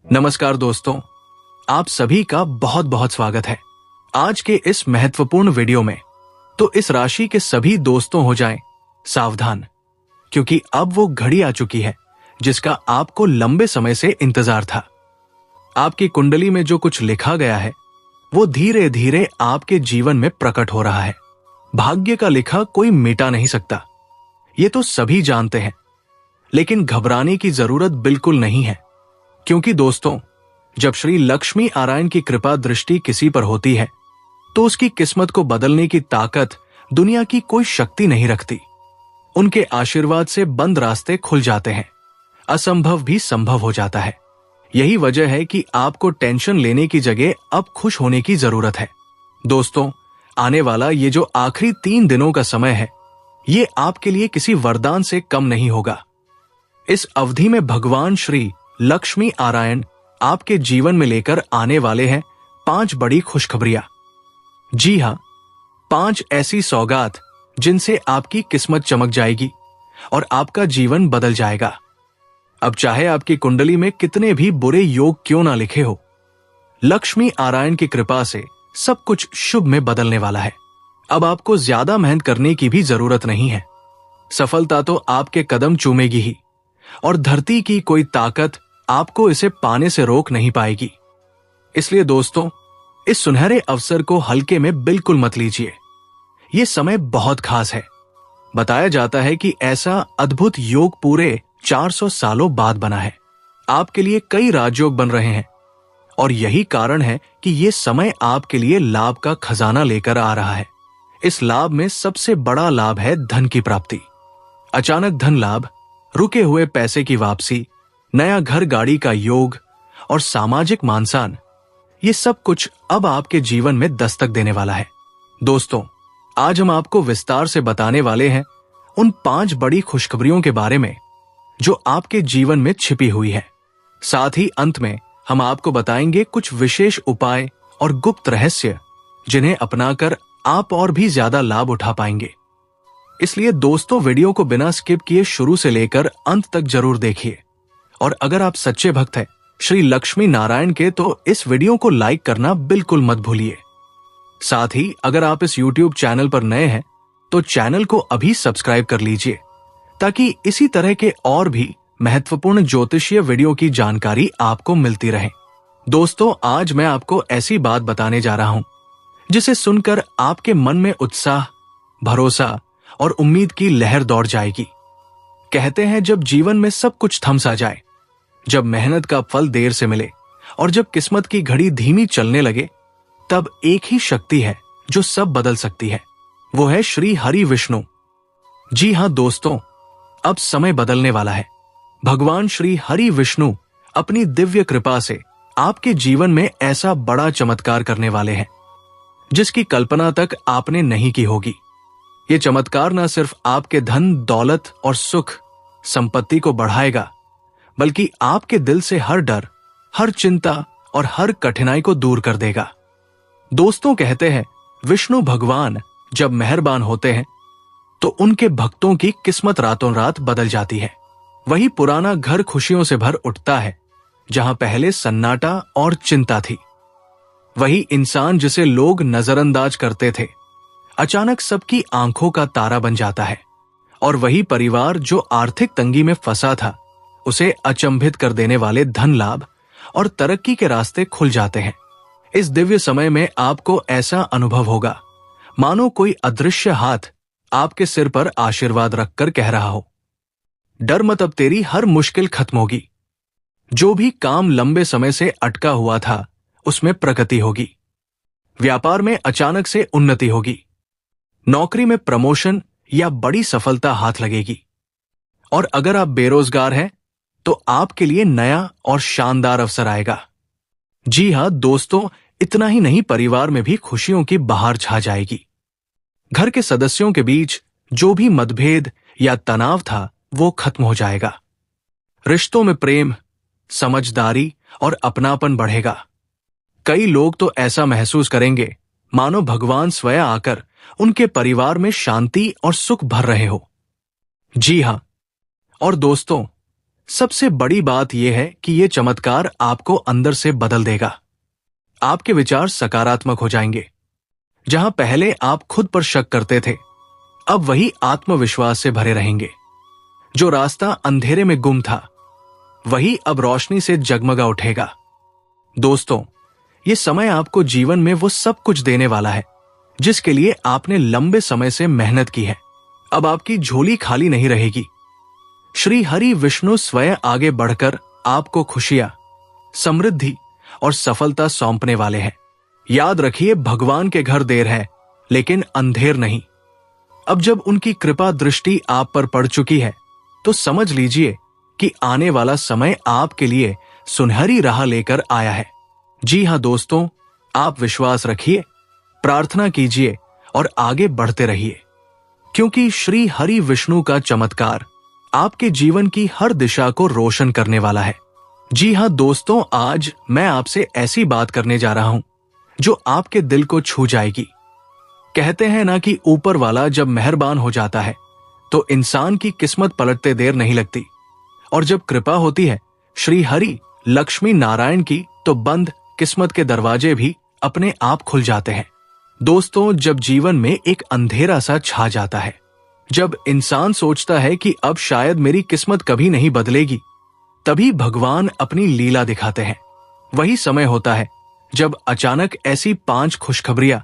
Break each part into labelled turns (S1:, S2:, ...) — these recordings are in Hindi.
S1: नमस्कार दोस्तों, आप सभी का बहुत बहुत स्वागत है आज के इस महत्वपूर्ण वीडियो में। तो इस राशि के सभी दोस्तों हो जाएं सावधान, क्योंकि अब वो घड़ी आ चुकी है जिसका आपको लंबे समय से इंतजार था। आपकी कुंडली में जो कुछ लिखा गया है वो धीरे धीरे आपके जीवन में प्रकट हो रहा है। भाग्य का लिखा कोई मिटा नहीं सकता, ये तो सभी जानते हैं, लेकिन घबराने की जरूरत बिल्कुल नहीं है, क्योंकि दोस्तों, जब श्री लक्ष्मी नारायण की कृपा दृष्टि किसी पर होती है तो उसकी किस्मत को बदलने की ताकत दुनिया की कोई शक्ति नहीं रखती। उनके आशीर्वाद से बंद रास्ते खुल जाते हैं, असंभव भी संभव हो जाता है। यही वजह है कि आपको टेंशन लेने की जगह अब खुश होने की जरूरत है। दोस्तों, आने वाला ये जो आखिरी 3 दिनों का समय है, ये आपके लिए किसी वरदान से कम नहीं होगा। इस अवधि में भगवान श्री लक्ष्मी नारायण आपके जीवन में लेकर आने वाले हैं 5 बड़ी खुशखबरियां। जी हां, 5 ऐसी सौगात जिनसे आपकी किस्मत चमक जाएगी और आपका जीवन बदल जाएगा। अब चाहे आपकी कुंडली में कितने भी बुरे योग क्यों ना लिखे हो, लक्ष्मी नारायण की कृपा से सब कुछ शुभ में बदलने वाला है। अब आपको ज्यादा मेहनत करने की भी जरूरत नहीं है। सफलता तो आपके कदम चूमेगी ही, और धरती की कोई ताकत आपको इसे पाने से रोक नहीं पाएगी। इसलिए दोस्तों, इस सुनहरे अवसर को हल्के में बिल्कुल मत लीजिए। यह समय बहुत खास है। बताया जाता है कि ऐसा अद्भुत योग पूरे 400 सालों बाद बना है। आपके लिए कई राजयोग बन रहे हैं, और यही कारण है कि यह समय आपके लिए लाभ का खजाना लेकर आ रहा है। इस लाभ में सबसे बड़ा लाभ है धन की प्राप्ति। अचानक धन लाभ, रुके हुए पैसे की वापसी, नया घर गाड़ी का योग और सामाजिक मानसान, ये सब कुछ अब आपके जीवन में दस्तक देने वाला है। दोस्तों, आज हम आपको विस्तार से बताने वाले हैं उन 5 बड़ी खुशखबरियों के बारे में जो आपके जीवन में छिपी हुई है। साथ ही अंत में हम आपको बताएंगे कुछ विशेष उपाय और गुप्त रहस्य जिन्हें अपनाकर आप और भी ज्यादा लाभ उठा पाएंगे। इसलिए दोस्तों, वीडियो को बिना स्किप किए शुरू से लेकर अंत तक जरूर देखिए। और अगर आप सच्चे भक्त हैं श्री लक्ष्मी नारायण के, तो इस वीडियो को लाइक करना बिल्कुल मत भूलिए। साथ ही अगर आप इस YouTube चैनल पर नए हैं तो चैनल को अभी सब्सक्राइब कर लीजिए, ताकि इसी तरह के और भी महत्वपूर्ण ज्योतिषीय वीडियो की जानकारी आपको मिलती रहे। दोस्तों, आज मैं आपको ऐसी बात बताने जा रहा हूं जिसे सुनकर आपके मन में उत्साह, भरोसा और उम्मीद की लहर दौड़ जाएगी। कहते हैं, जब जीवन में सब कुछ थम सा जाए, जब मेहनत का फल देर से मिले और जब किस्मत की घड़ी धीमी चलने लगे, तब एक ही शक्ति है जो सब बदल सकती है। वो है श्री हरि विष्णु। जी हां दोस्तों, अब समय बदलने वाला है। भगवान श्री हरि विष्णु अपनी दिव्य कृपा से आपके जीवन में ऐसा बड़ा चमत्कार करने वाले हैं जिसकी कल्पना तक आपने नहीं की होगी। ये चमत्कार न सिर्फ आपके धन, दौलत और सुख संपत्ति को बढ़ाएगा, बल्कि आपके दिल से हर डर, हर चिंता और हर कठिनाई को दूर कर देगा। दोस्तों, कहते हैं विष्णु भगवान जब मेहरबान होते हैं तो उनके भक्तों की किस्मत रातों रात बदल जाती है। वही पुराना घर खुशियों से भर उठता है जहां पहले सन्नाटा और चिंता थी। वही इंसान जिसे लोग नजरअंदाज करते थे, अचानक सबकी आंखों का तारा बन जाता है। और वही परिवार जो आर्थिक तंगी में फंसा था, उसे अचंभित कर देने वाले धन लाभ और तरक्की के रास्ते खुल जाते हैं। इस दिव्य समय में आपको ऐसा अनुभव होगा मानो कोई अदृश्य हाथ आपके सिर पर आशीर्वाद रखकर कह रहा हो, डर मत, अब तेरी हर मुश्किल खत्म होगी। जो भी काम लंबे समय से अटका हुआ था उसमें प्रगति होगी। व्यापार में अचानक से उन्नति होगी। नौकरी में प्रमोशन या बड़ी सफलता हाथ लगेगी। और अगर आप बेरोजगार हैं तो आपके लिए नया और शानदार अवसर आएगा। जी हां दोस्तों, इतना ही नहीं, परिवार में भी खुशियों की बहार छा जाएगी। घर के सदस्यों के बीच जो भी मतभेद या तनाव था वो खत्म हो जाएगा। रिश्तों में प्रेम, समझदारी और अपनापन बढ़ेगा। कई लोग तो ऐसा महसूस करेंगे मानो भगवान स्वयं आकर उनके परिवार में शांति और सुख भर रहे हो। जी हां, और दोस्तों, सबसे बड़ी बात यह है कि यह चमत्कार आपको अंदर से बदल देगा। आपके विचार सकारात्मक हो जाएंगे। जहां पहले आप खुद पर शक करते थे, अब वही आत्मविश्वास से भरे रहेंगे। जो रास्ता अंधेरे में गुम था, वही अब रोशनी से जगमगा उठेगा। दोस्तों, ये समय आपको जीवन में वो सब कुछ देने वाला है जिसके लिए आपने लंबे समय से मेहनत की है। अब आपकी झोली खाली नहीं रहेगी। श्री हरि विष्णु स्वयं आगे बढ़कर आपको खुशियां, समृद्धि और सफलता सौंपने वाले हैं। याद रखिए, भगवान के घर देर है लेकिन अंधेर नहीं। अब जब उनकी कृपा दृष्टि आप पर पड़ चुकी है तो समझ लीजिए कि आने वाला समय आपके लिए सुनहरी राह लेकर आया है। जी हां दोस्तों, आप विश्वास रखिए, प्रार्थना कीजिए और आगे बढ़ते रहिए, क्योंकि श्री हरि विष्णु का चमत्कार आपके जीवन की हर दिशा को रोशन करने वाला है। जी हां दोस्तों, आज मैं आपसे ऐसी बात करने जा रहा हूं जो आपके दिल को छू जाएगी। कहते हैं ना कि ऊपर वाला जब मेहरबान हो जाता है तो इंसान की किस्मत पलटते देर नहीं लगती, और जब कृपा होती है श्री हरि लक्ष्मी नारायण की, तो बंद किस्मत के दरवाजे भी अपने आप खुल जाते हैं। दोस्तों, जब जीवन में एक अंधेरा सा छा जाता है, जब इंसान सोचता है कि अब शायद मेरी किस्मत कभी नहीं बदलेगी, तभी भगवान अपनी लीला दिखाते हैं। वही समय होता है जब अचानक ऐसी 5 खुशखबरियां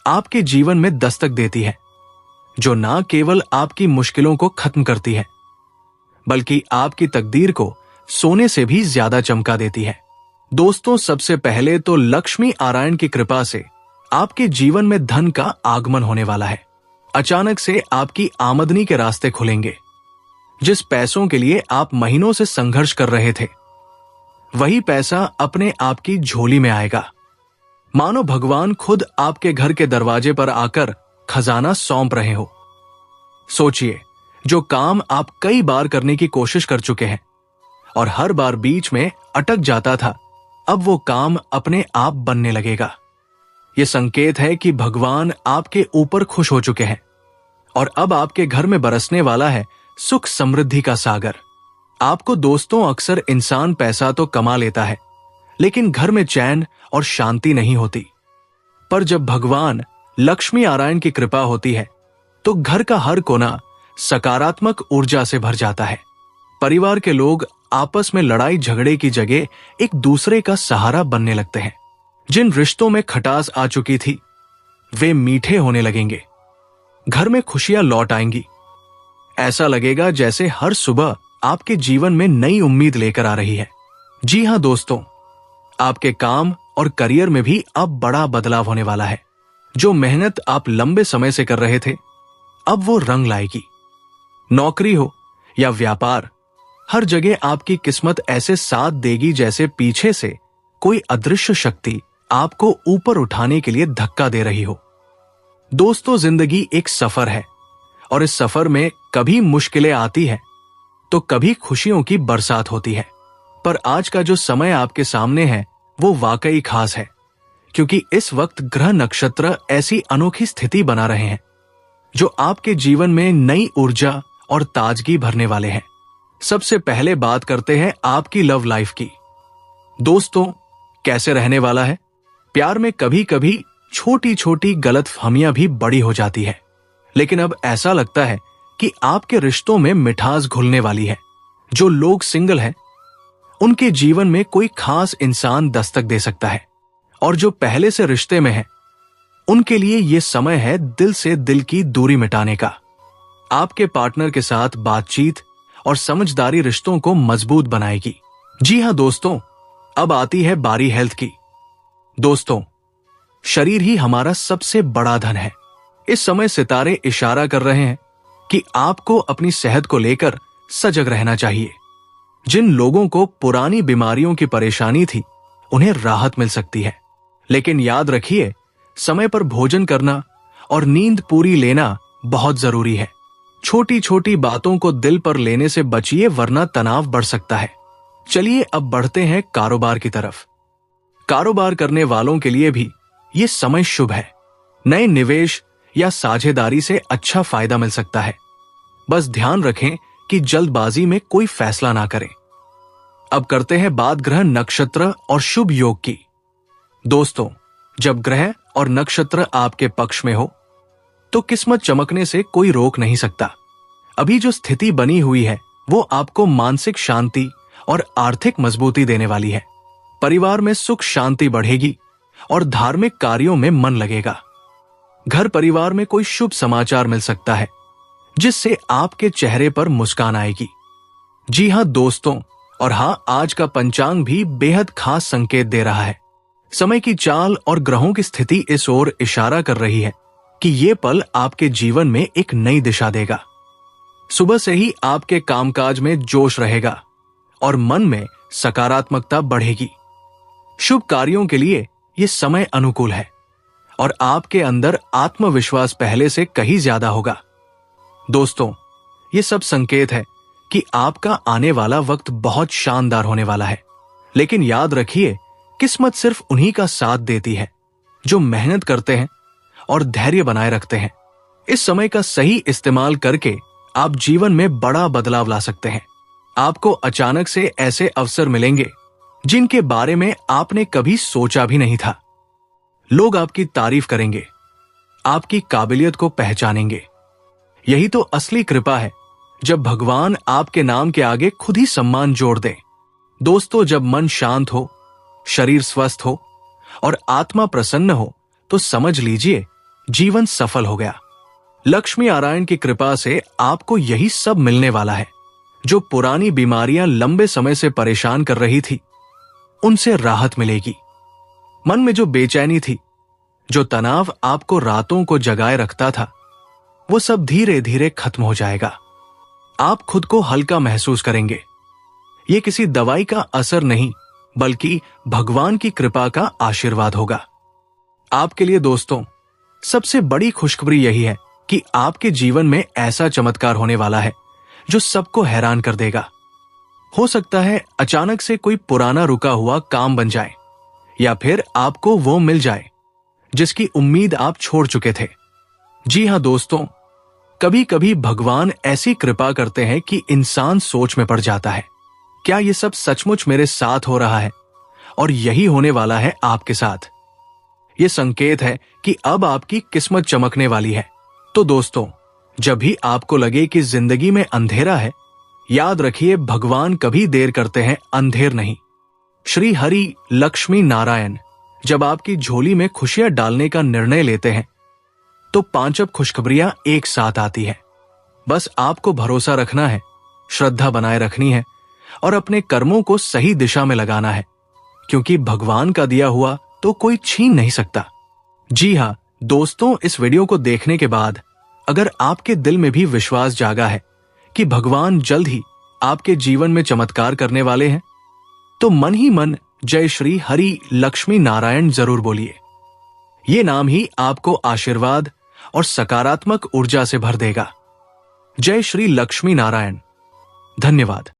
S1: आपके जीवन में दस्तक देती है, जो ना केवल आपकी मुश्किलों को खत्म करती है, बल्कि आपकी तकदीर को सोने से भी ज्यादा चमका देती है। दोस्तों, सबसे पहले तो लक्ष्मी नारायण की कृपा से आपके जीवन में धन का आगमन होने वाला है। अचानक से आपकी आमदनी के रास्ते खुलेंगे। जिस पैसों के लिए आप महीनों से संघर्ष कर रहे थे, वही पैसा अपने आप की झोली में आएगा। मानो भगवान खुद आपके घर के दरवाजे पर आकर खजाना सौंप रहे हो। सोचिए, जो काम आप कई बार करने की कोशिश कर चुके हैं और हर बार बीच में अटक जाता था, अब वो काम अपने आप बनने लगेगा। ये संकेत है कि भगवान आपके ऊपर खुश हो चुके हैं और अब आपके घर में बरसने वाला है सुख समृद्धि का सागर। आपको दोस्तों, अक्सर इंसान पैसा तो कमा लेता है लेकिन घर में चैन और शांति नहीं होती। पर जब भगवान लक्ष्मी नारायण की कृपा होती है तो घर का हर कोना सकारात्मक ऊर्जा से भर जाता है। परिवार के लोग आपस में लड़ाई झगड़े की जगह एक दूसरे का सहारा बनने लगते हैं। जिन रिश्तों में खटास आ चुकी थी, वे मीठे होने लगेंगे। घर में खुशियां लौट आएंगी। ऐसा लगेगा जैसे हर सुबह आपके जीवन में नई उम्मीद लेकर आ रही है। जी हां दोस्तों, आपके काम और करियर में भी अब बड़ा बदलाव होने वाला है। जो मेहनत आप लंबे समय से कर रहे थे, अब वो रंग लाएगी। नौकरी हो या व्यापार, हर जगह आपकी किस्मत ऐसे साथ देगी जैसे पीछे से कोई अदृश्य शक्ति आपको ऊपर उठाने के लिए धक्का दे रही हो। दोस्तों, जिंदगी एक सफर है और इस सफर में कभी मुश्किलें आती है तो कभी खुशियों की बरसात होती है। पर आज का जो समय आपके सामने है वो वाकई खास है, क्योंकि इस वक्त ग्रह नक्षत्र ऐसी अनोखी स्थिति बना रहे हैं जो आपके जीवन में नई ऊर्जा और ताजगी भरने वाले हैं। सबसे पहले बात करते हैं आपकी लव लाइफ की। दोस्तों, कैसे रहने वाला है? प्यार में कभी कभी छोटी छोटी गलतफहमियां भी बड़ी हो जाती है, लेकिन अब ऐसा लगता है कि आपके रिश्तों में मिठास घुलने वाली है। जो लोग सिंगल हैं, उनके जीवन में कोई खास इंसान दस्तक दे सकता है, और जो पहले से रिश्ते में हैं, उनके लिए यह समय है दिल से दिल की दूरी मिटाने का। आपके पार्टनर के साथ बातचीत और समझदारी रिश्तों को मजबूत बनाएगी। जी हां दोस्तों, अब आती है बारी हेल्थ की। दोस्तों, शरीर ही हमारा सबसे बड़ा धन है। इस समय सितारे इशारा कर रहे हैं कि आपको अपनी सेहत को लेकर सजग रहना चाहिए। जिन लोगों को पुरानी बीमारियों की परेशानी थी, उन्हें राहत मिल सकती है, लेकिन याद रखिए, समय पर भोजन करना और नींद पूरी लेना बहुत जरूरी है। छोटी छोटी बातों को दिल पर लेने से बचिए, वरना तनाव बढ़ सकता है। चलिए अब बढ़ते हैं कारोबार की तरफ। कारोबार करने वालों के लिए भी ये समय शुभ है। नए निवेश या साझेदारी से अच्छा फायदा मिल सकता है। बस ध्यान रखें कि जल्दबाजी में कोई फैसला ना करें। अब करते हैं बात ग्रह, नक्षत्र और शुभ योग की। दोस्तों, जब ग्रह और नक्षत्र आपके पक्ष में हो तो किस्मत चमकने से कोई रोक नहीं सकता। अभी जो स्थिति बनी हुई है वो आपको मानसिक शांति और आर्थिक मजबूती देने वाली है। परिवार में सुख शांति बढ़ेगी और धार्मिक कार्यों में मन लगेगा। घर परिवार में कोई शुभ समाचार मिल सकता है जिससे आपके चेहरे पर मुस्कान आएगी। जी हां दोस्तों, और हां, आज का पंचांग भी बेहद खास संकेत दे रहा है। समय की चाल और ग्रहों की स्थिति इस ओर इशारा कर रही है कि ये पल आपके जीवन में एक नई दिशा देगा। सुबह से ही आपके कामकाज में जोश रहेगा और मन में सकारात्मकता बढ़ेगी। शुभ कार्यों के लिए ये समय अनुकूल है और आपके अंदर आत्मविश्वास पहले से कहीं ज्यादा होगा। दोस्तों, ये सब संकेत है कि आपका आने वाला वक्त बहुत शानदार होने वाला है। लेकिन याद रखिए, किस्मत सिर्फ उन्हीं का साथ देती है जो मेहनत करते हैं और धैर्य बनाए रखते हैं। इस समय का सही इस्तेमाल करके आप जीवन में बड़ा बदलाव ला सकते हैं। आपको अचानक से ऐसे अवसर मिलेंगे जिनके बारे में आपने कभी सोचा भी नहीं था। लोग आपकी तारीफ करेंगे, आपकी काबिलियत को पहचानेंगे। यही तो असली कृपा है, जब भगवान आपके नाम के आगे खुद ही सम्मान जोड़ दे। दोस्तों, जब मन शांत हो, शरीर स्वस्थ हो और आत्मा प्रसन्न हो तो समझ लीजिए जीवन सफल हो गया। लक्ष्मी नारायण की कृपा से आपको यही सब मिलने वाला है। जो पुरानी बीमारियां लंबे समय से परेशान कर रही थी, उनसे राहत मिलेगी। मन में जो बेचैनी थी, जो तनाव आपको रातों को जगाए रखता था, वो सब धीरे धीरे खत्म हो जाएगा। आप खुद को हल्का महसूस करेंगे। ये किसी दवाई का असर नहीं, बल्कि भगवान की कृपा का आशीर्वाद होगा। आपके लिए दोस्तों, सबसे बड़ी खुशखबरी यही है कि आपके जीवन में ऐसा चमत्कार होने वाला है जो सबको हैरान कर देगा। हो सकता है अचानक से कोई पुराना रुका हुआ काम बन जाए, या फिर आपको वो मिल जाए जिसकी उम्मीद आप छोड़ चुके थे। जी हां दोस्तों, कभी कभी भगवान ऐसी कृपा करते हैं कि इंसान सोच में पड़ जाता है, क्या ये सब सचमुच मेरे साथ हो रहा है? और यही होने वाला है आपके साथ। ये संकेत है कि अब आपकी किस्मत चमकने वाली है। तो दोस्तों, जब भी आपको लगे कि जिंदगी में अंधेरा है, याद रखिए भगवान कभी देर करते हैं, अंधेर नहीं। श्री हरि लक्ष्मी नारायण जब आपकी झोली में खुशियां डालने का निर्णय लेते हैं तो पांचब खुशखबरियां एक साथ आती है। बस आपको भरोसा रखना है, श्रद्धा बनाए रखनी है और अपने कर्मों को सही दिशा में लगाना है, क्योंकि भगवान का दिया हुआ तो कोई छीन नहीं सकता। जी हां दोस्तों, इस वीडियो को देखने के बाद अगर आपके दिल में भी विश्वास जागा है कि भगवान जल्द ही आपके जीवन में चमत्कार करने वाले हैं, तो मन ही मन जय श्री हरि लक्ष्मी नारायण जरूर बोलिए। ये नाम ही आपको आशीर्वाद और सकारात्मक ऊर्जा से भर देगा। जय श्री लक्ष्मी नारायण। धन्यवाद।